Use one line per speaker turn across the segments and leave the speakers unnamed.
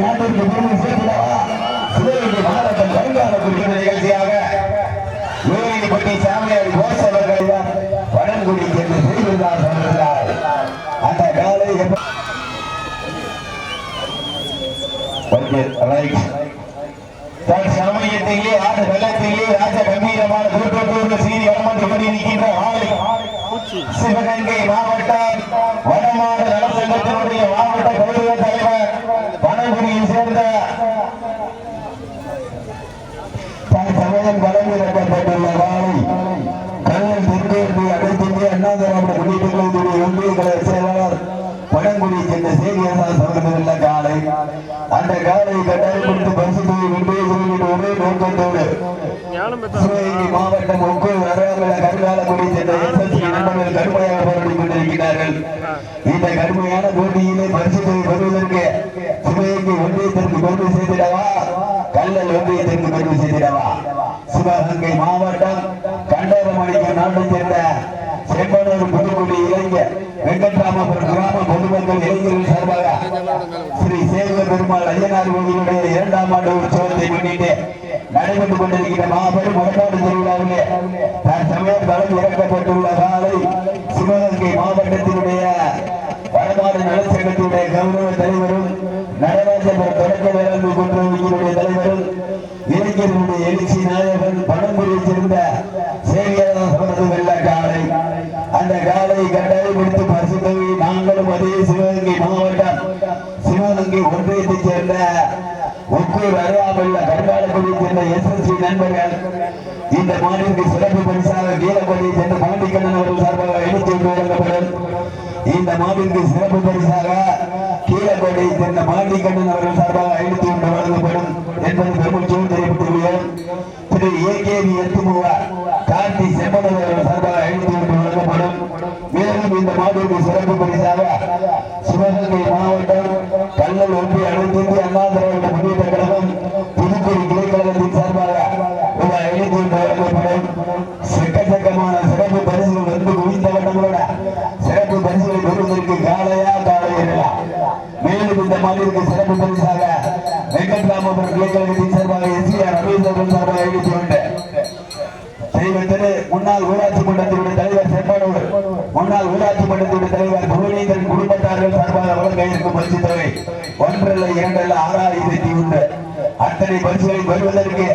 நாட்டிற்கு பெருமை சேர்க்கிறவா சிவகங்கை மாவட்டம் வருங்கால குறிப்பிட்ட நிகழ்ச்சியாக வேலிப்பட்டி சாமியார் கோஷ் அவர்கள் வடங்குடி என்று செய்திருந்தார் சொல்கிறார். அந்த காலை சமயத்திலே ஆண்டு வெள்ளத்திலே ராஜ கம்பீரமான திருப்பத்தூர் சீனி வடமன்று கொண்டிருக்கின்ற சிவகங்கை மாவட்டம் வடமாடு நலசங்கத்தினுடைய மாவட்ட கௌரவ தலைவர் வடங்குடியை சேர்ந்த சமயம் வழங்கிடப்பட்டுள்ள காலை கல்லல் தெற்கு அனைத்திந்திய அண்ணா திராவிட முன்னேற்ற கழகத்துடைய ஒன்றிய கழக செயலாளர் வடங்குடி சென்ற சேவியர்தான் சொல்லுள்ள காலை அந்த காலை கட்டாயப்படுத்தி பரிசுத்தை ஒரே நோக்கத்தோடு சிவகங்கை மாவட்டம் ஒக்கூர் அருகாமையில கருங்காலக்குடி சென்ற எஸ்எஸ்சி நண்பர்கள் கடுமையாக போராடி கொண்டிருக்கிறார்கள். இந்த கடுமையான போட்டியிலே பரிசுத்தை பெறுவதற்கு சிவகங்கை ஒன்றியத்திற்கு பெருமை செய்திடவா கல்லல் ஒன்றியத்திற்கு பெருமை செய்திடவா? சிவகங்கை மாவட்டம் கண்டரமணிக்கு நாட்டை சேர்ந்த செம்பனூர் புதுக்குடி இளைஞர் வெங்கட்ராமபுரம் கிராம பொதுமக்கள் இளைஞர்கள் சார்பாக ஸ்ரீ சேவ பெருமாள் ஐயனார் கோவிலுடைய 2ஆம் ஆண்டு உற்சவத்தை முன்னிட்டு நடைபெற்றுக் கொண்டிருக்கிற மாபெரும் வடநாடு திருவிழாவிலே தற்சமயம் களம் இறக்கப்பட்டுள்ள காலை சிவகங்கை மாவட்டத்தினுடைய வடநாடு நலச்சங்கத்தினுடைய கௌரவ தலைவரும் நடராஜபுரம் தொடக்க வேளாண்மை கூட்டுறவுடைய தலைவரும் இளைஞர்களுடைய எழுச்சி நாயகன் பணங்குடியை சேர்ந்த சேவியர் சமரது வெள்ள காலை அந்த காலை கட்டாயப்படுத்தி பரிசுத்தவை நாங்களும் அதே சிவகங்கை மாவட்டம் சிவகங்கை ஒன்றியத்தைச் சேர்ந்த ஒக்கூர் அருகாமையுள்ள கருங்காலக்குடியை சேர்ந்த எஸ்எஸ்சி நண்பர்கள் இந்த மாநிலத்திற்கு சிறப்பு பரிசாக கீழப்படியை சேர்ந்த பாண்டிக்கண்ணன் அவர்கள் சார்பாக எடுத்து வழங்கப்படும். இந்த மாநிலத்திற்கு சிறப்பு பரிசாக கீழப்படியை சேர்ந்த பாண்டிக்கண்ணன் அவர்கள் சார்பாக எடுத்து வழங்கப்படும் என்பது பெருமைச்சோடு தெரிவித்துள்ளோம். திரு ஏகேவி எத்துமுவார் கார்த்தி செம்பனூர் அவர்கள் சார்பாக எடுத்து வழங்கப்படும். மேலும் இந்த மாநிலத்திற்கு சிறப்பு பரிசாக சிவகங்கை மாவட்டம் கல்லல் ஒன்றிய அனைத்து இந்திய அண்ணா திராவிட முன்னேற்ற கழகம் புதுக்குடி கிளைக்கழகத்தின் சார்பாக எடுத்து வழங்கப்படும். எக்கச்சக்கமான சிறப்பு பரிசுகள் வந்து குவிந்த வண்ணங்களோட சிறப்பு பரிசுகளை பெறுவதற்கு காலையா காலையா. மேலும் இந்த மாநிலத்திற்கு சிறப்பு பரிசாக வெங்கட்ராமபுரம் கிளைக்கழகத்தின் சார்பாக எஸ்ஆர் ரமேஷ் அவர்கள் சார்பாக எடுத்து வந்த முன்னாள் ஊராட்சி மன்றத்தினுடைய தலைவர் செம்பனூர் முன்னாள் ஊராட்சி மன்றத்தினுடைய தலைவர் புவனேந்திரன் குடும்பத்தார்கள் சார்பாக வழங்க இருக்கும் பரிசு தொகை 1 அல்ல 2 அல்ல 6001. அத்தனை பரிசுகளை பெறுவதற்கு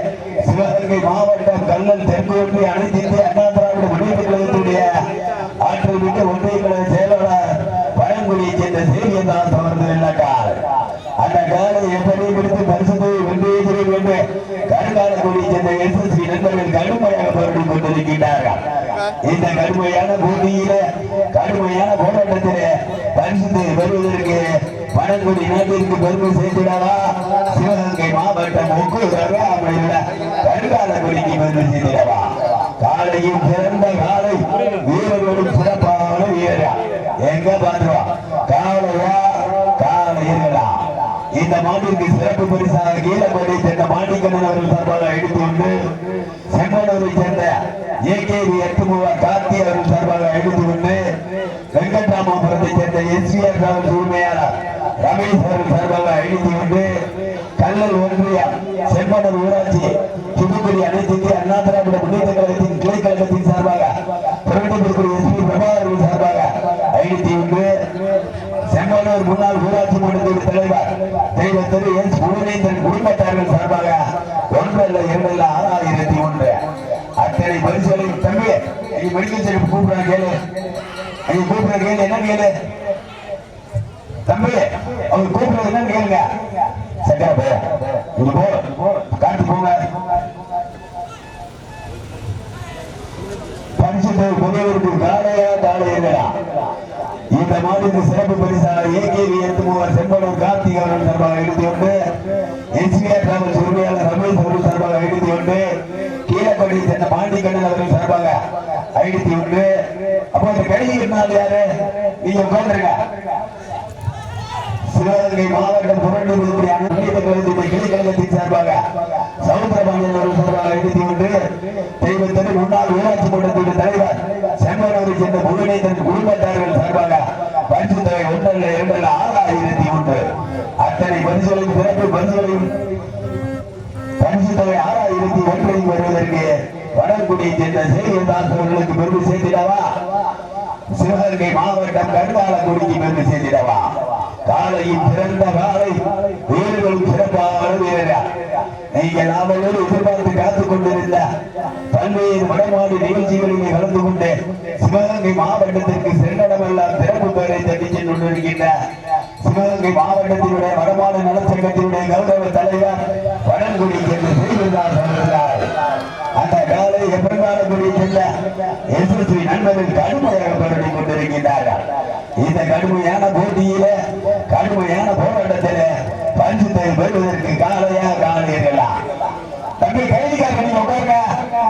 சிவகங்கை மாவட்டம் கல்லல் தெற்கு ஒன்றிய அனைத்து இந்திய அண்ணா திராவிட முன்னேற்ற கழகத்துடைய ஆற்றல் மிக்க ஒன்றிய கழக செயலாளர் பழங்குடியை சேர்ந்த சேவியர் தான் தொடர்ந்து வெள்ளக்கார். அந்த காலை எப்படி பிடித்து பரிசுத்தை வென்றே செய்ய வேண்டும் கருங்காலக்குடியை சேர்ந்த எஸ்எஸ்சி நண்பர்கள் கடுமையாக போராடி கொண்டிருக்கிறார்கள். இந்த கடுமையான போட்டியில கடுமையான போராட்டத்திலே பரிசுத்தை பெறுவதற்கு பழங்குடி நாட்டிற்கு பெருமை சேர்த்திடவா சிவகங்கை மாவட்டம் ஒக்கூர் அருகாமையுள்ள கருங்காலக்குடிக்கு பெருமை சேர்த்திடவா? காலையும் சிறந்த காலை வீரர்களும் சிறப்பான வீரரா எங்க பாத்துருவா காலையா காலையா. இந்த மாட்டிற்கு சிறப்பு பரிசாக கீழப்படியை சேர்ந்த மாட்டிக்கண்ணன் அவர்கள் சார்பாக எடுத்து வந்து செம்பனூரை சேர்ந்த ஏகேவி எத்துமுவார் கார்த்தி அவர்கள் சார்பாக எடுத்து வந்து வெங்கட்ராமபுரத்தை சேர்ந்த எஸ்ஆர் டிராவல்ஸ் உரிமையாளர் ரமேஷ் அவர்கள் சார்பாக எடுத்து வந்து கல்லல் ஒன்றியம் செம்பனூர் ஊராட்சி புதுக்குடி அனைத்து இந்திய அண்ணா திராவிட முன்னேற்ற கழகத்தின் கிளைக்கழகத்தின் சார்பாக திருவண்ணாமலை எஸ்பி பிரபாகர் சார்பாக எடுத்து வந்து செம்பனூர் முன்னாள் ஊராட்சி மன்றத்தின் தலைவர் தெய்வத்திரு எஸ் புவனேந்திரன் குடும்பத்தார்கள் சார்பாக 1 அல்ல 2 அல்ல 6001. அத்தனை பரிசுகளை தம்பி மெடிக்கல் செலவு கூப்பிடுறாங்க கேளு கூப்பிடுற கேளு என்ன கேளு தம்பி அவங்க கூப்பிடுறது என்னன்னு கேளுங்க. சக்கர போ நீங்க போ காட்டு போங்க. பரிசுத்தை பொதுவருக்கு காலையா காலையா. இந்த மாதிரி சிறப்பு பரிசாக ஏகேவி எத்துமுவார் செம்பனூர் கார்த்திக் அவர்கள் சார்பாக எடுத்து கொண்டு எஸ்ஆர் டிராவல்ஸ் உரிமையாளர் ரமேஷ் அவர்கள் சார்பாக எடுத்து கொண்டு கீழப்படியை சேர்ந்த பாண்டிக்கண்ணன் அவர்கள் சார்பாக எடுத்து கொண்டு அப்போ அந்த கடிதம் யாரு நீங்க உட்கார்ந்துருங்க. சிவகங்கை மாவட்டம் புரண்டூர் அனைத்து கிளைக்கழகத்தின் சார்பாக சமுத்திரபாண்டியன் அவர்கள் சார்பாக எடுத்து கொண்டு தெய்வத்தின் முன்னாள் ஊராட்சி மன்றத்தின் தலைவர் செம்பனூரை சேர்ந்த புவனேந்திரன் குடும்பத்தார்கள் சார்பாக பரிசு தொகை 1 அல்ல 2 அல்ல 6001. அத்தனை பரிசுகளையும் சிறப்பு பரிசுகளையும் பரிசு தொகை 6001 வருவதற்கு வடக்குடியை சேர்ந்த சேகர்தாஸ் அவர்களுக்கு பெருமை சேர்த்திடவா? சிவகங்கை மாவட்டம் கருவாலக்குடிக்கு பெருமை சேர்த்திடவா? காலையின் சிறந்த காலை வீரர்களும் சிறப்பான வீரர்கள். நீங்கள் நாமளோடு எதிர்பார்த்து காத்துக் கொண்டிருந்த பல்வேறு வடமாடு நிகழ்ச்சிகளிலே கலந்து கொண்டு சிவகங்கை மாவட்டத்திற்கு சென்றடமெல்லாம் சிறப்பு பெயரை தட்டி சென்று கொண்டிருக்கின்ற சிவகங்கை மாவட்டத்தினுடைய வடமாடு நலச்சங்கத்தினுடைய கௌரவ தலைவர் வடங்குடி என்று செய்திருந்தார். அந்த காலை எப்படிக்கூடிய சென்ற எஸ்எஸ்வி நண்பர்கள் கடுமையாக போராடி கொண்டிருக்கின்றார்கள். இந்த கடுமையான போட்டியில கடுமையான போராட்டத்தில பரிசுத்தை பெறுவதற்கு காலையா காலையர்களா? தம்பி கைதிக்கார நீங்க உட்காருங்க.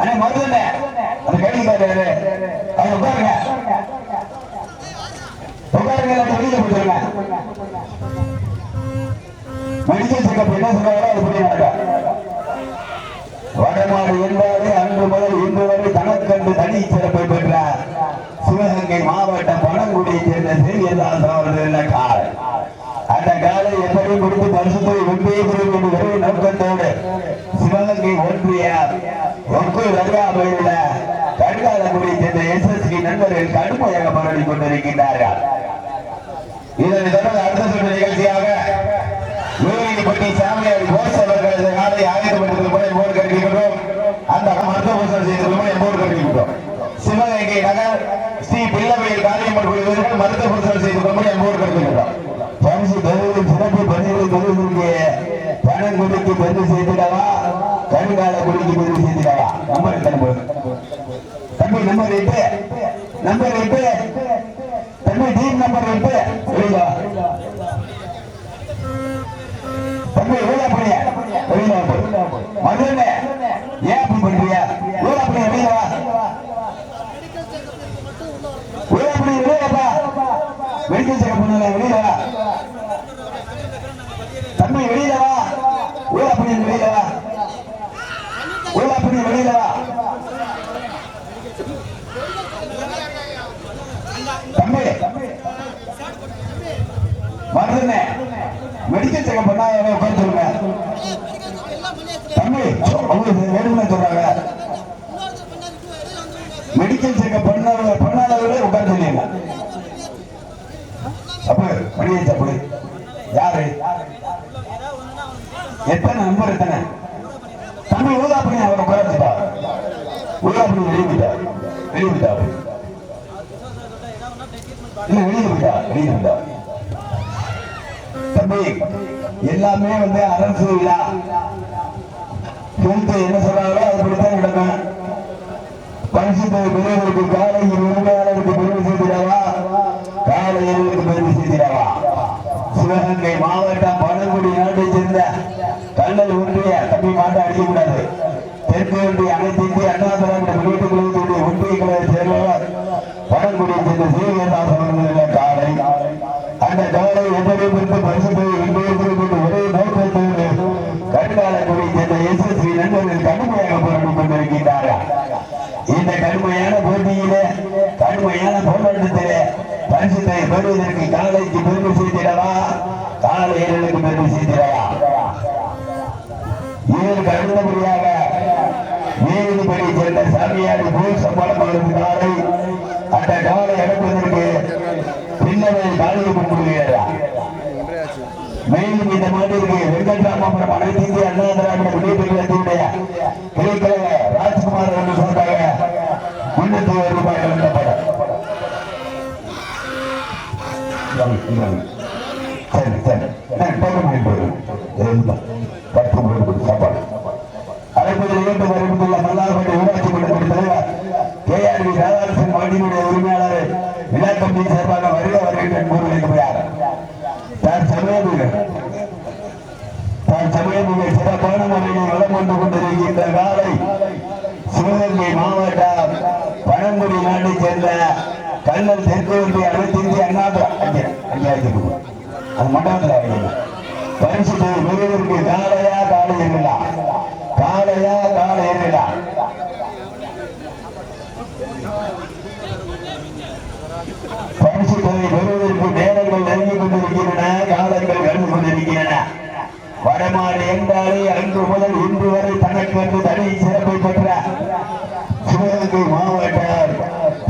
அண்ணே மருதுல அந்த கைதிக்காரரு அவங்க உட்காருங்க உட்காருங்க. வெளியில போட்டுருங்க. மெடிக்கல் செக்கப் என்ன சொல்றாங்களோ அது படி நடக்க. வடமாடு என்றாலே அன்று முதல் இன்று வரை தனக்கன்று தனி சிறப்பை பெற்ற சிவகங்கை மாவட்டம் பணங்குடியை சேர்ந்த சேவியதாஸ் அவர்கள் காலை. அந்த காலை எப்படி கொடுத்து பரிசுத்தை வென்பேசும் என்று ஒரே நோக்கத்தோடு சிவகங்கை ஒன்றிய அருகாமையுள்ள கருகாலக்குடியை சேர்ந்த எஸ்எஸ்பி நண்பர்கள் கடுமையாக போராடி கொண்டிருக்கின்றார்கள். இதனை தொடர்ந்து அடுத்த சுற்று நிகழ்ச்சியாக வேலிப்பட்டி சாமியார் கோஸ் அவர்களது நாளை ஆயுதப்படுத்தும் போர் கட்டிக்கின்றோம். அந்த மருத்துவ பூசல் செய்து போர் கட்டிக்கின்றோம். சிவகங்கை நகர் ஸ்ரீ பிள்ளவையில் காரியம்மன் குழுவினர்கள் மருத்துவ பூசல் செய்து கொண்டு போர் கட்டிக்கின்றோம். பரிசு பெறுவதில் சிறப்பு பணிகளை பெறுவதற்கு பணங்குடிக்கு பெருமை செய்திடவா? கருங்கால குடிக்கு பெருமை செய்திடவா? நம்பர் தம்பி நம்பர் 8 நம்பர் 8 தம்பி டீம் நம்பர் 8 வெளியா தம்பி ஊழா பண்ணிய வெளியில மதுரை ஏன் அப்படி பண்றிய? ஊழா பண்ணிய வெளியில வா. ஊழா பண்ணி வெளியிலப்பா. மெடிக்கல் செக்கப் பண்ணல வெளியில வா. தம்பி வெளியில வா. ஊழா பண்ணி வெளியில வா. ஊழா பண்ணி வெளியில வா. தம்பி மருதுனே மெடிக்கல் செக்கப் பண்ணா உட்கார சொல்லுங்க. தம்பி அவங்க வேணும்னு சொல்றாங்க. மெடிக்கல் செக்கப் பண்ணாதவர்களே உட்கார சொல்லிடுங்க. அப்ப மணியை தப்பு யாரு? எத்தனை நம்பர் எத்தனை? தம்பி ஊதா பண்ணி அவரை உட்காரச்சுட்டா. ஊதா பண்ணி வெளியிட்டா இல்ல வெளியிட்டா. தம்பி எல்லாமே அரசு விழா என்ன சொல்றாங்களோ அப்படித்தான் நடக்கும். பரிசு பெறுவதற்கு காலை உரிமையாளருக்கு பெருமை செய்திடவா? காலையர்களுக்கு பெருமை செய்திடவா? சிவகங்கை மாவட்டம் பணங்குடி நாட்டை சேர்ந்த கல்லல் ஒன்றிய தம்பி மாட்டை அடிக்கக்கூடாது. தெற்கு ஒன்றிய அனைத்து இந்திய அண்ணா திராவிட முன்னேற்ற கழகத்துடைய ஒன்றிய கழக சேர்ந்தவர் பணங்குடியை சேர்ந்த சேவியதாஸ் அவர்கள் காலை. அந்த காலை எப்படி குறித்து பரிசுத்தை ஒரே நோக்கத்தோடு கருங்காலக்குடியை சேர்ந்த எஸ்எஸ்பி நண்பர்கள் கடுமையாக போராடி கொண்டிருக்கின்றார்கள். இந்த கடுமையான போட்டியிலே கடுமையான போராட்டத்திலே பரிசுத்தை பெறுவதற்கு காலைக்கு பெருமை செய்திடவா? காலையர்களுக்கு பெருமை செய்திடவா? இதற்கு அடுத்தபடியாக நீதிபதி சேர்ந்த சாமியாடி போல் சம்பளம் காலை. அந்த காலை அனுப்புவதற்கு பின்னவர்கள் காலையை கொண்டுகிறார். மேலும் இந்த மாட்டிற்கு வெங்கட்ராமபுரம் அனைத்து இந்திய அண்ணா திராவிட முன்னேற்ற கழகத்தினுடைய கிளைக்கழக ராஜ்குமார் என்று சொன்னாங்க. 300 ரூபாய் வழங்கப்படும். சரி சரி சாப்பாடு அழைப்பதில் இயந்து வருவதுள்ள மல்லார்பேட்டை ஊராட்சி மன்ற தலைவர் KRV ராதாகிருஷ்ணன் மாட்டினுடைய உரிமையாளர் விழா கமிட்டி சார்பாக வருகின்ற கூறுகிறார். சமயம் சிறப்பான முறையில் வளம் வந்து கொண்டிருக்கின்ற காலை சிவகங்கை மாவட்டம் பணங்குடி நாட்டை சேர்ந்த கல்லல் தெற்கு ஒன்றிய அனைத்து இந்திய அண்ணா அது மண்டபத்தில் பரிசு பெறுவதற்கு காலையா காலை ஏறலா? காலையா காலை ஏறலா? பரிசு பெறுவதற்கு நேரங்கள் நெருங்கிக் கொண்டிருக்கின்றன. காலங்கள் கடந்து கொண்டிருக்கின்றன. வடமாடு என்றாலே அன்று முதல் இன்று வரை தனக்கு தனி சிறப்பை பெற்ற சிவகங்கை மாவட்டம்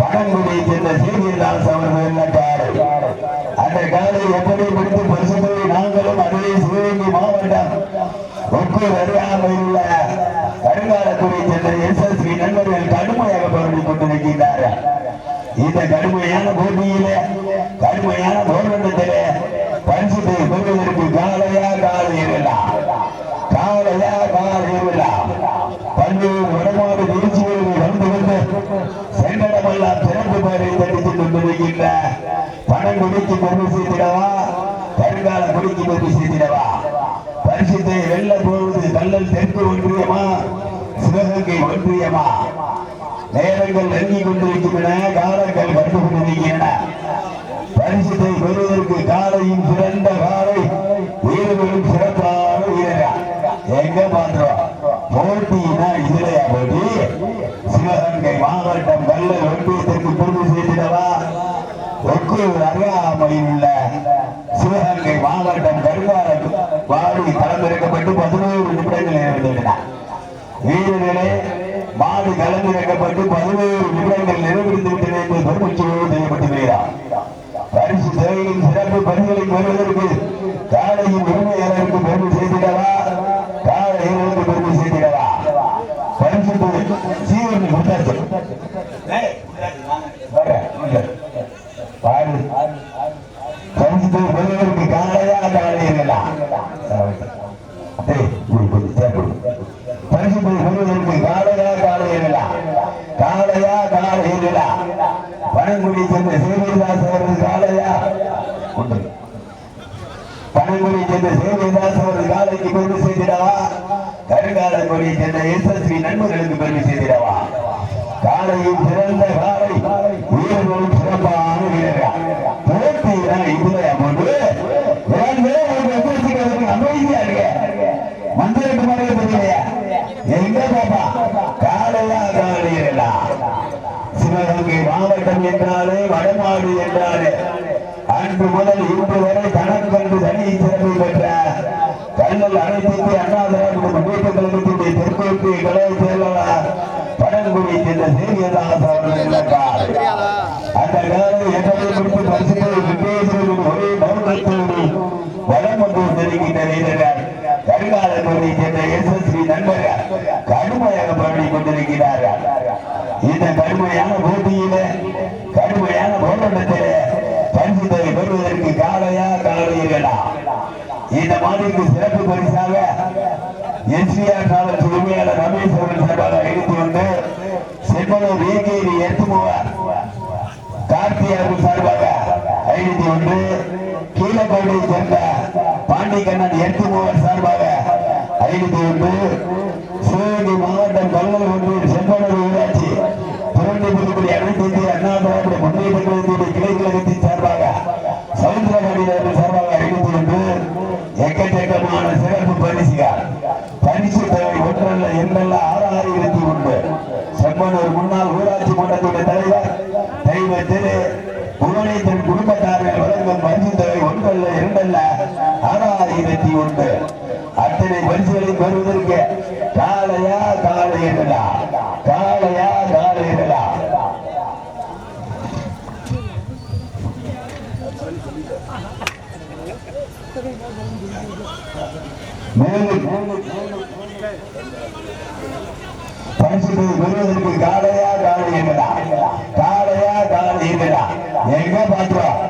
பழங்குடி சென்ற சீனியர்தாஸ் அவர்கள் எண்ணக்காடு. அந்த காலை எப்படி பிடித்து பரிசுகளை நாங்களும் அதே சிவகங்கை மாவட்டம் ஒக்கூர் அருகாமையில் உள்ள கருங்காலக்குடி சென்ற SSV நண்பர்கள் கடுமையாக போராடி கொண்டிருக்கின்றார்கள். இந்த கடுமையான போட்டியிலே கடுமையான போராட்டத்திலே பரிசுத்தை பெறுவதற்கு காலையா காலையிலா காலையா காலையிலா பல்வேறு வடமாடு நிகழ்ச்சிகளுக்கு வந்து வந்து செங்கடமெல்லாம் சிறப்பு பெயரை தடித்துக் கொண்டிருக்கின்ற பணங்குடிக்கு பெருமை செய்திடவா கருங்கால குடிக்கு பெருமை செய்திடவா பரிசுத்தை வெல்ல போவது கல்லல் தெற்கு ஒன்றியமா சிவகங்கை ஒன்றியமா நேரங்கள் நெருங்கிக் கொண்டிருக்கின்றன காலங்கள் கண்டு கொண்டிருக்கின்றன. பரிசுத்தை பெறுவதற்கு காலையும் சிறந்த காலை வீரர்களும் சிறப்பான வீரர்கள் எங்க பாத்திரம் போட்டினா இதுலையா போட்டி சிவகங்கை மாவட்டம் கல்லல் ஒன்றியத்திற்கு பெருமை செய்திடவா ஒக்கூர் அருகாமையில் உள்ள சிவகங்கை மாவட்டம் கருங்கால வாடி களமிறக்கப்பட்டு 11 நிமிடங்கள் நிறைவேறின. வீரர்களே மாடு களமிறக்கப்பட்டு 11 நிமிடங்கள் நிறைவேறிந்து விட்டன என்று பெருமிச்சோடு செய்யப்பட்டுகிறார். பரிசு தேவையின் சிறப்பு பணிகளை பெறுவதற்கு காலையின் உரிமையாளருக்கு பெருமை செய்திடவா காலையிலிருந்து பெருமை செய்திடவா பரிசு சீவன் கொடுத்தாச்சு பரிசு பெறுவதற்கு காலையா காலையிலா பரிசு பெறுவதற்கு காலையா காலையிலா காலையா காலையிலா பணங்குடி சென்ற சேவிதாஸ் அவர்கள் காலையா பணங்குடி சென்ற சேவிதாஸ் அவர்கள் காலைக்கு பெருமை செய்திடவா கருங்காலக்குடி சென்ற SSV நண்பர்களுக்கு பெருமை செய்திடவா காலையும் சிறந்த காலை வீரர்களும் சிறப்பான வீரர்கள் போட்டிதான் இதுல அமௌண்டு அமைதியா இருக்க மந்திரட்டு மாதிரி தெரியலையா எங்க பாப்பா காலையா காலையா சிவகங்கை மாவட்டம் என்றாலே வடமாடு என்றாலே அன்று முதல் இன்று வரை தனக்கென்று தனி சிறப்பு பெற்ற கல்லல் அனைத்து அண்ணாதிராவிட முன்னேற்ற கழகத்தினுடைய தெற்கோட்டிய கலை செயலாளர் பழங்குடி சென்ற சேவியதாஸ் அவர்கள் அந்த காலை எப்படி முடித்து பரிசுகளை விட்டேஸ்வரின் ஒரே நோக்கத்தோடு வளம் ஒன்று தெரிவிக்கின்ற வீரர்கள் கருங்காலக்குடி சென்ற SSV நண்பர்கள் கடுமையாக பாடி கொண்டிருக்கிறார்கள். இந்த கடுமையான போட்டியிலே கடுமையான போராட்டத்திலே பரிசுத்தை பெறுவதற்கு காலையா காலையிலா இந்த மாதிரிக்கு சிறப்பு பரிசாக SVR காவல் உரிமையாளர் ரமேஷ் அவர்கள் சார்பாக 51 செம்மனூர் ஏகேரி எத்துமுவர் கார்த்தி அவர்கள் சார்பாக 51 கீழக்கோட்டை சேர்ந்த பாண்டிகண்ணன் எத்துமுவர் சார்பாக 51 சிவகங்கை மாவட்டம் கல்லல் ஒன்றிய செம்மனூர் ஊராட்சி புரண்டிபுரி அனைத்து இந்திய அண்ணா திராவிட முன்னேற்ற கழகத்தினுடைய கிளை கழகத்தின் சார்பாக சவுந்தரபாடி சார்பாக 51 எக்கச்சக்கமான சிறப்பு பரிசுகள் பரிசு தேவை ஒன்றல்ல இரண்டல்ல 6021 செம்மனூர் முன்னாள் ஊராட்சி மன்றத்துடைய தலைவர் திரு புவனேஸ்வரன் குடும்பத்தார்கள் வழங்கும் பரிசு தேவை ஒன்றல்ல இரண்டல்ல 6021 அத்தனை பரிசுகளை பெறுவதற்கு காலையா காலையிலா காலையா காலையிலா மேலும் பரிசுகளை பெறுவதற்கு காலையா காலையிலா காலையா காலையிலா எங்க பாத்திரம்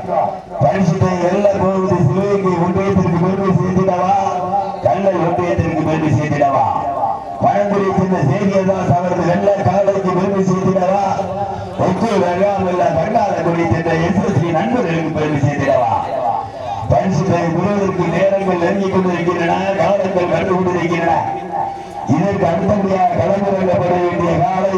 பரிசுத்தை எல்ல போவது சிவகங்கை ஒன்றியத்திற்கு பெருமை சேர்த்திடவா கல்லல் ஒன்றியத்திற்கு பெருமை சேர்த்திடவா பழங்குடி சென்ற சேவியதாஸ் அவரது வெள்ள காலைக்கு பெருமை சேர்த்திடவா ஒக்கூர் அருகாமையில் கருங்காலக்குடி சென்ற SSV நண்பர்களுக்கு பெருமை சேர்த்திடவா பரிசுத்தை பெறுவதற்கு நேரங்கள் நெருங்கிக் கொண்டிருக்கின்றன காலங்கள் கண்டு கொண்டிருக்கின்றன. இதற்கு அடுத்தபடியாக களமிறக்கப்பட வேண்டிய காலை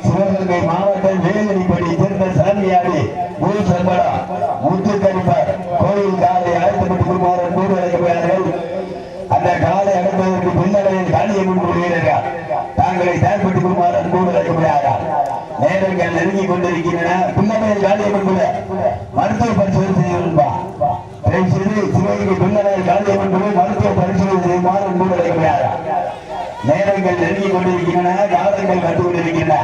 சிவகங்கை மாவட்டம் வேலனிப்படி சேர்ந்த சாமியாடி ஊர் சம்பளம் முத்துக்கணிப்பர் கோயில் காலை அழைக்கப்பட்டு குருமாறன் கூடு அழைக்கிறார்கள். அந்த காலை அடைப்பதற்கு பின்னடையில் காளியம்மன் வீரர்கள் தாங்களை தயார்பட்டு குருமாறன் கூடு அழைக்கிறார்கள். நேரங்கள் நெருங்கிக் கொண்டிருக்கின்றன. பின்னடையில் காளியம்மன் கூட மருத்துவ பரிசோதனை செய்ய சிவகங்கை பின்னரால் காந்தியம்மன் மருத்துவ பரிசோதனை செய்யுமாறு அன்போடு அழைக்கிறார். நேரங்கள் நெருங்கிக் கொண்டிருக்கின்றன, காலங்கள் வந்து கொண்டிருக்கின்றன.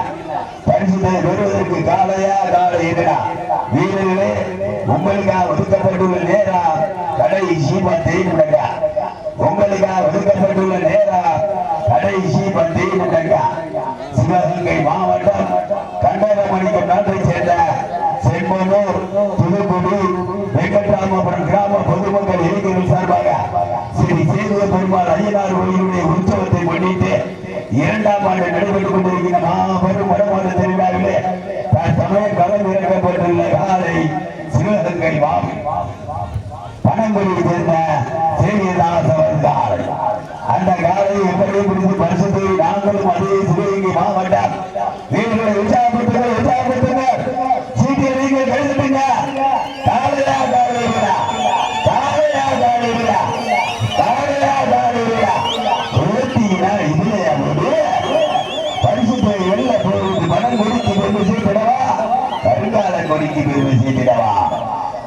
பரிசுத்தை பெறுவதற்கு காலையா காலை எதிரா வீரர்களே உங்களுக்காக ஒதுக்கப்பட்டுள்ள நேரம் கடைசி 10 நிமிடங்கள். உங்களுக்காக ஒதுக்கப்பட்டுள்ள நேரம் கடைசி 10 நிமிடங்கள். சிவகங்கை மாவட்டம் கண்டனமணிக்கு நாட்டை சேர்ந்த செம்பனூர் புதுக்குடி வெங்கட்ராமபுரம் கிராம பொதுமக்கள் இளைஞர்கள் சார்பாக ஸ்ரீ சேதுவ பெருமாள் ஐயனார் கோயிலுடைய உற்சவத்தை முன்னிட்டு 2ஆம் ஆண்டு நடைபெற்றுக் கொண்டிருக்கின்ற மாபெரும் வடமாநில திருவிழாவிலே தற்சமயம் களம் இறக்கப்பட்டுள்ள காலை சிவகங்கை பனங்குடியை சேர்ந்த சேவியதாஸ் அவர்கள். அந்த காலை எப்படி பிடித்து பரிசுத்தை நாங்களும் அதே சிவகங்கை மாவட்டம் வீரர்களை உற்சாகப்படுத்துங்கள் சீட்டியை நீங்கள் கழித்துட்டீங்க. காலையா காலை விழா, காலையா காலை விழா, காலையா காலை விழா உயர்த்தினா இதுலையா பரிசுத்தை வெள்ள போவது பனங்குடிக்கு பெருமை செய்திடவா, கருங்கால கொடிக்கு பெருமை செய்திடவா.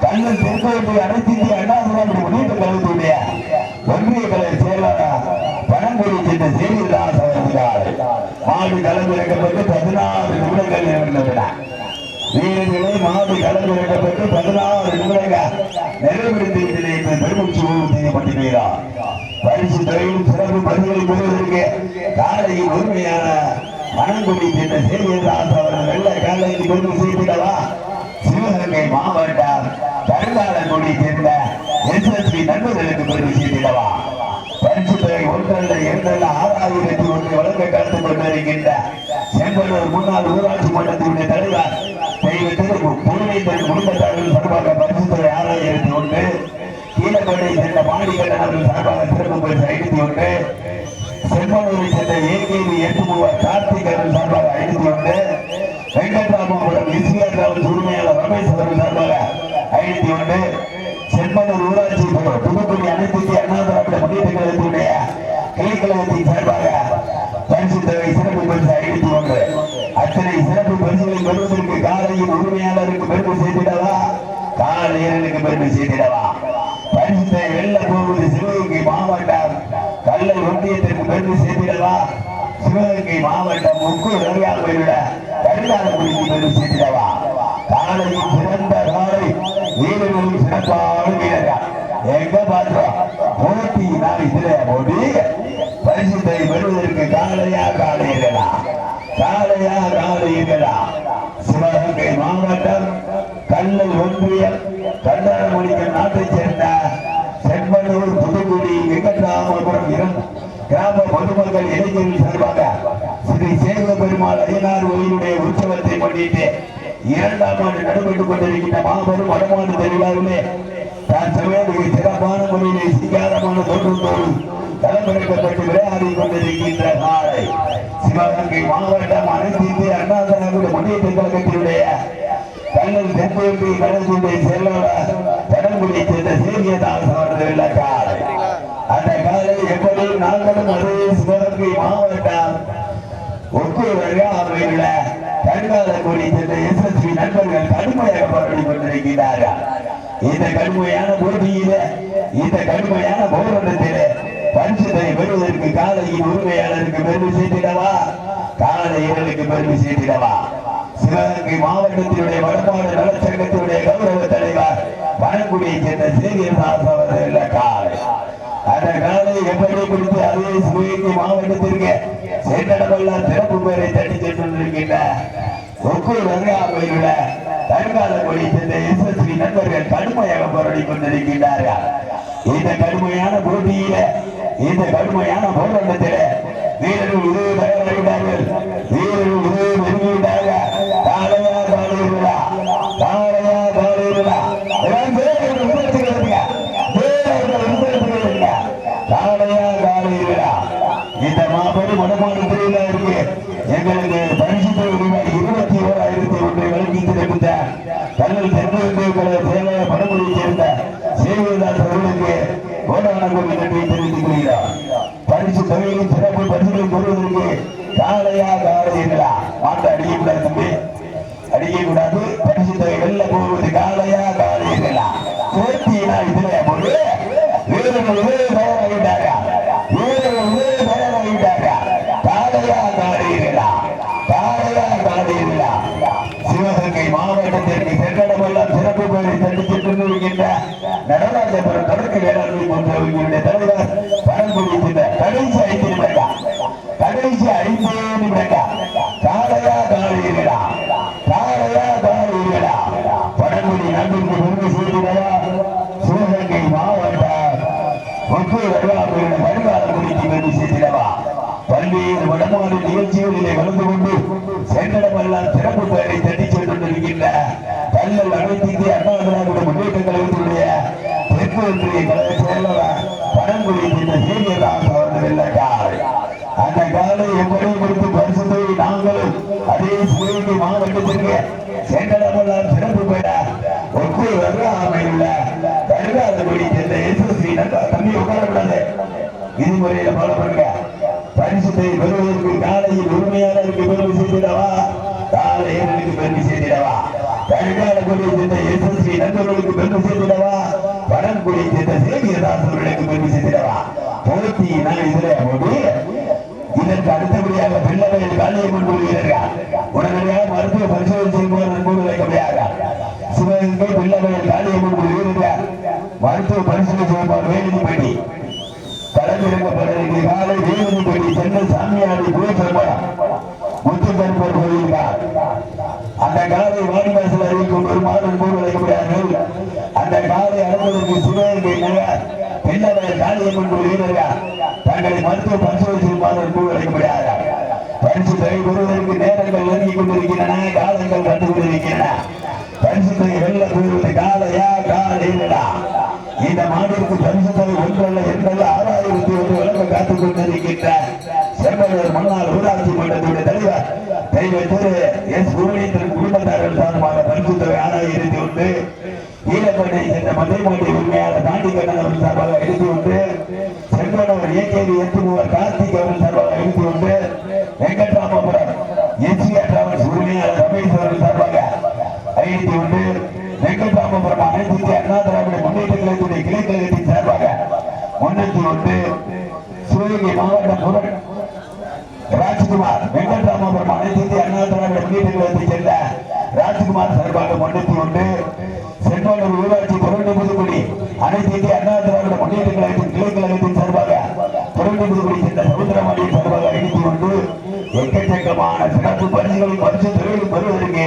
கண்ணன் தெற்கோட்டை அனைத்து இந்திய அண்ணா திராவிட முன்னேற்ற கழகத்துடைய ஒன்றிய கழக செயலாளர் பனங்குடி சென்ற சேவியதாஸ் அவர்கள் மாடு களமிறக்கப்பட்டு 16 நிமிடங்கள் நிறைவேறின. வீரர்களை மாடு களமிறக்கப்பட்டு 16 நிமிடங்கள் நிறைவேறிய பெருமூச்சு செய்யப்பட்டிருக்கிறார். பரிசு தொகையும் சிறப்பு பரிசுகளை பெறுவதற்கு காலையில் உரிமையான பனங்குடி சென்ற சேவியதாஸ் அவர்கள் வெள்ள காலையில் பெருமை செய்திடவா. சிவகங்கை மாவட்டம் கருங்காலக்குடி சேர்ந்த SSB நண்பர்களுக்கு பெருமை செய்திடவா. பரிசு தொகை 1 2 6,001 வழங்க கலந்து கொண்டிருக்கின்ற செம்பனூர் முன்னாள் ஊராட்சி மன்றத்தினுடைய தலைவர் புதுமைத்தன் குடும்பத்தார்கள் சார்பாக பரிசு தொகை 6,001, கீழப்பட்டை சேர்ந்த மாணிக்கண்ணன் அவர்கள் சார்பாக சிறப்பு பரிசு 51, செம்பனூரை சேர்ந்த AKB 8 கார்த்திக் அவர்கள் சார்பாக 51, வெங்கட்ராமபுரம் SBR டிராவல்ஸ் உரிமையாளர் ரமேஷ் அவர்கள் சார்பாக 51, செம்பனூர் ஊராட்சி புதுக்குடி அனைத்து இந்திய அண்ணா திராவிட முன்னேற்ற கழகத்தினுடைய கிளைக்கழகத்தின் சார்பாக பரிசு தொகை சிறப்பு பரிசு 51. அத்தனை சிறப்பு பரிசுகளை பெறுவதற்கு காலையின் உரிமையாளருக்கு பெருமை செய்திடவா, காலையர்களுக்கு பெருமை செய்திடவா. பரிசுத்தை வெல்ல போவது சிவகங்கை மாவட்டம் கல்லல் ஒன்றியத்திற்கு பெருமை செய்திடவா. சிவகங்கை மாவட்டம் முக்கூர் அருகாமையுள்ள கருங்காலக்குடிக்கு பெருமை செய்திடவா. காலையின் சிறந்த காலை வீரர்களும் சிறப்பான வீரர்கள் எங்க பாத்திரம் போட்டி நான் இதுல போட்டி பரிசுத்தை பெறுவதற்கு காலையா காலையிலா, காலையா காலையிலா. சிவகங்கை மாவட்டம் கல்லல் ஒன்றியம் கண்டனமணிக்கு நாட்டை சேர்ந்த செம்பனூர் புதுக்குடி வெங்கட்ராமபுரம் கிராம பொதுமக்கள் இளைஞர்கள் சார்பாக ஸ்ரீ சேதுவ பெருமாள் ஐயனார் கோயிலுடைய உற்சவத்தை முன்னிட்டு 2ஆம் ஆண்டு நடைபெற்றுக் கொண்டிருக்கின்ற மாபெரும் வடமாநில திருவிழாவிலே தான் சமயத்துக்கு சிறப்பான முறையிலே சிங்காரமான தோற்றத்தோடு களமிறக்கப்பட்டு விளையாடி கொண்டிருக்கின்ற காலை சிவகங்கை மாவட்டம் அனைத்து இந்திய அண்ணா திராவிட முன்னேற்ற கழகத்தினுடைய கல்லல் தெற்கோட்டை கழகத்தினுடைய செயலாளர் பனங்குடியை சேர்ந்த சேவியதாஸ் அவர்கள் காலை. அந்த காலை எப்படி நாங்களும் அதே சிவகங்கை மாவட்டம் ஒக்கூர் அருகாமையுள்ள கருங்காலக்குடி சென்ற SSB நண்பர்கள் கடுமையாக போராடி கொண்டிருக்கிறார்கள். இந்த கடுமையான போட்டியில, இந்த கடுமையான போராட்டத்திலே பரிசுத்தை பெறுவதற்கு காலையின் உரிமையாளருக்கு பெருமை செய்திடவா, காலையர்களுக்கு பெருமை செய்திடவா. சிவகங்கை மாவட்டத்தினுடைய வடமாநில நலச்சங்கத்தினுடைய கௌரவ தலைவர் பனங்குடியை சேர்ந்த சேவியதாஸ் அவர்கள் காலை. அந்த காலை எப்படி குறித்து அதே சிவகங்கை மாவட்டத்திற்கு சென்றடமெல்லாம் சிறப்பு பெயரை தட்டி சென்றிருக்கின்ற ஒக்கூர் அருகாமையுள்ள கருங்காலக்குடியை சேர்ந்த SSB நண்பர்கள் கடுமையாக போராடி கொண்டிருக்கின்றார்கள். இந்த கடுமையான போட்டியில, இந்த கடுமையான போராட்டத்திலே வீரர்கள் உதவி தயாராகிறார்கள், வீரர்கள் உதவி நெருங்கிவிட்டார்கள். காலையா காலையிலா, காலையா காலையிலா காலையா காலையிலா. இந்த மாபெரும் வடமாநில திருவிழா இருக்கு. எங்களுக்கு பரிசு ரூபாய் 21,001 வழங்கி சிறப்பித்த கல்லல் தெற்கோட்டை கழக செயலாளர் பனங்குடியை சேர்ந்த சேவியதாஸ் அவர்களுக்கு கோடான கோடி நன்றியை தெரிவித்துக் கொள்கிறார். பரிசு தொகையின் சிறப்பு பரிசுகளை பெறுவதற்கு காலையா காலையிலா. மாட்ட அடிக்கக்கூடாது தம்பி, அடிக்கக்கூடாது. பரிசு தொகை வெல்ல போவது காலையா காலையிலா, போட்டியினா இதுல போது வீரர்கள் தயாராகிட்டாங்க. வீரர்கள் தயாராகிட்டாங்க. காலையா காலையிலா காலையா காலையிலா சிவகங்கை மாவட்டத்திற்கு சென்றடமெல்லாம் சிறப்பு பெயரை தண்டித்து கொண்டிருக்கின்ற நடராஜபுரம் தொடக்க வேளாண்மை போன்றவர்களுடைய தலைவர் பரங்குடி சின்ன கடைசி 5 நிமிடங்கள். கடைசி 5 நிமிடங்கள். காலையா காலையிலா காலையா காலையிலா பரங்குடி நாட்டிற்கு பெருமை செய்திடவா சிவகங்கை மாவட்ட முக்கிய வருவாய்களுடைய வருங்காலம் குறித்து பெருமை செய்திடவா பல்வேறு வடமாறு நிகழ்ச்சிகளிலே கலந்து கொண்டு சென்றடமெல்லாம் சிறப்பு பெயரை தட்டி சென்றிருக்கின்ற கல்லல் அனைத்து இந்திய அண்ணா திராவிட முன்னேற்ற கழகத்தினுடைய தெற்கு ஒன்றிய கழக செயலாளர் பரங்குடி இந்த சீனியராக அவர்கள் வெள்ளக்கார். அந்த காலை எப்படி கொடுத்து பரிசுத்தை நாங்களும் அதே சிவகங்கை மாவட்டத்திற்கு சென்றடமெல்லாம் சிறப்பு பெற ஒப்பு வருவாமையுள்ள கருகாதபடி இந்த எஸ்எஸ்சி தம்பி உட்காரக்கூடாது. இது முறையில ஃபாலோ பண்ணுங்க. பரிசுத்தை பெறுவதற்கு காலையில் உரிமையாளருக்கு பெருமை செய்திடவா காலையர்களுக்கு பெருமை செய்திடவா கருகால கொடி சென்ற எஸ்எஸ்சி நண்பர்களுக்கு பெருமை செய்திடவா பரங்குடி சென்ற சேவியதாசர்களுக்கு பெருமை செய்திடவா போட்டியினா இதுல போது இதற்கு அடுத்தபடியாக பிள்ளைகள் காலையம்மன் குழு வீரர்கள் உடனடியாக மருத்துவ பரிசோதனை செய்வார் நண்பர்கள் வைக்கப்படியாக சிவகங்கை பிள்ளைகள் காலையம்மன் குழு வீரர்கள் மருத்துவ பரிசோதனை செய்வார் வேலுப்பட்டி களமிறங்கப்படுகிற காலை வேலுப்பட்டி சென்னை சாமியாடி புயசம்பரம் முத்துக்கருப்பர் கோயில்கார் அந்த காலை வாடிவாசல் அறிவிக்கும் ஒரு மாதம் போல் வைக்கப்படுகிறார்கள். அந்த காலை அனுப்பதற்கு சிவகங்கை நகர் பிள்ளவர் காளியம்மன் குழு வீரர்கள் தங்களை மருத்துவ பரிசோதனை செய்யுமாறு போல் வைக்கப்படுகிறார்கள். பரிசு தொகை பெறுவதற்கு நேரங்கள் நெருங்கிக் கொண்டிருக்கின்றன. காலங்கள் கண்டு கொண்டிருக்கின்றன. பரிசு தொகை வெள்ள பெறுவது காலையா காலையிலா இந்த மாநிலத்துக்கு பரிசு தொகை ஒன்றல்ல என்றல்ல 6001 வழங்க காத்துக் கொண்டிருக்கின்ற செம்மலூர் முன்னாள் ஊராட்சி மன்றத்துடைய தலைவர் தெய்வ திரு எஸ் குருநீந்திரன் குடும்பத்தார்கள் சார்பாக பரிசு தொகை 6001 ஈழப்பட்டை சென்ற மதுரைமாட்டி உரிமையாளர் தாண்டி கண்ணன் அவர்கள் சார்பாக 71 செங்கனூர் ஏகேவி எத்துமுவர் கார்த்திக் அவர்கள் சார்பாக 71 வெங்கட்ராமபுரம் எஸ்சிஆர் டிராவல்ஸ் உரிமையாளர் ரமேஷ் அவர்கள் சார்பாக 51 வெங்கட்ராமபுரம் அனைத்து இந்திய அண்ணா திராவிட முன்னேற்ற கழகத்துடைய கிளை கழகத்தின் சார்பாக 301 சிவகங்கை மாவட்டம் ராஜ்குமார் வெங்கட்ராமபுரம் அனைத்து இந்திய அண்ணா திராவிட முன்னேற்ற கழகத்தைச் சேர்ந்த ராஜ்குமார் சார்பாக 301 செங்கனூர் ஊராட்சி புரண்டி புதுக்குடி அனைத்து இந்திய அண்ணா திராவிட முன்னேற்ற கழகத்தின் கிளை கழகத்தின் சார்பாக புரண்டி புதுக்குடி சேர்ந்த சமுத்திரமாடியின் சார்பாக 51 எக்கச்சக்கமான சிறப்பு பரிசுகளின் பரிசு தொகையில் பெறுவதற்கு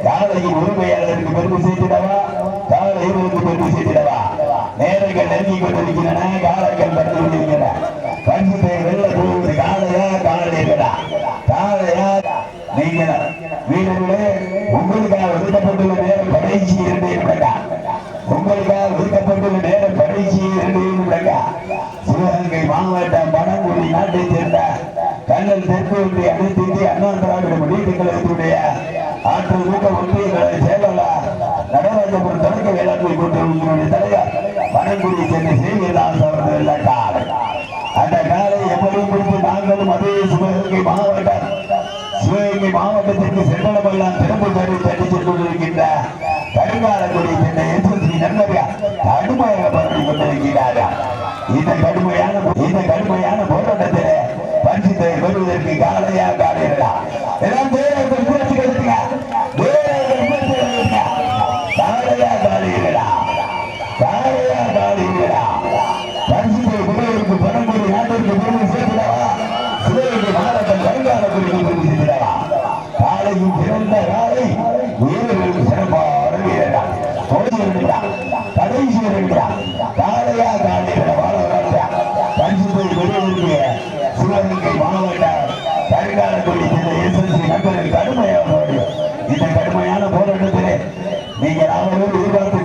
காலையில் உரிமையாளருக்கு பெருமை செய்திடவா காலையிற்கு பெருமை செய்திடவா நேரங்கள் நெருங்கிக் கொண்டிருக்கின்றன. காலங்கள் கடந்து கொண்டிருக்கின்றன. பரிசு வெள்ள போவது காலையா காலையா காலையா நீங்க வீரர்களே உங்களுக்காக ஒதுக்கப்பட்டுள்ள நேரம் கடைசி 2 நிமிடங்கள். உங்களுக்காக ஒதுக்கப்பட்டுள்ள நேரம் கடைசி 2 நிமிடங்கள். சிவகங்கை மாவட்டம் பனங்குடி நாட்டைச் சேர்ந்த கல்லல் தெற்கு ஒன்றிய அனைத்து இந்திய அண்ணா திராவிட முன்னேற்ற கழகத்துடைய ஆற்றல் மிக்க ஒன்றிய கழக செயலாளர் நடராஜபுரம் தொடக்க வேளாண்மை கூட்டுறவுடைய தலைவர் பனங்குடி சென்னை சேவியதாஸ் அவர்கள் வெள்ளக்கார். அந்த காலை எப்படியும் குறித்து நாங்களும் அதே சிவகங்கை மாவட்டத்திற்கு சென்றடமெல்லாம் சிறப்பு பெயரை தட்டி சென்றிருக்கின்ற கருங்காலக்குடி சென்னை எஸ்எஸ்சி நண்பர்கள் கடுமையாக பரவி கொண்டிருக்கிறார்கள். இந்த கடுமையான போராட்டத்தில் பரிசுத்தை பெறுவதற்கு காலையா காலையா எல்லாம் தேவர்கள் புரட்சி கொடுத்துங்க. காலையா காலையா காலையா காலையா பரிசுத்தை பெறுவதற்கு பரம்பரை நாட்டிற்கு பெருமை சேர்த்திடவா சிவகங்கை மாவட்டம் கருங்காலக்குடிக்கு பெருமை சேர்த்திடவா காலையும் சிறந்த காலை வீரர்களுக்கு சிறப்பான வீரர்கள் கடைசி இருக்கிறார் காலையா காலையா வாழ்வாங்க பரிசுத்தை பெறுவதற்கு சிவகங்கை மாவட்டம் கருங்காலக்குடி எஸ்எஸ்சி நண்பர்கள் கடுமையாக இந்த கடுமையான போராட்டத்திலே நீங்கள் அவரோடு எதிர்பார்த்து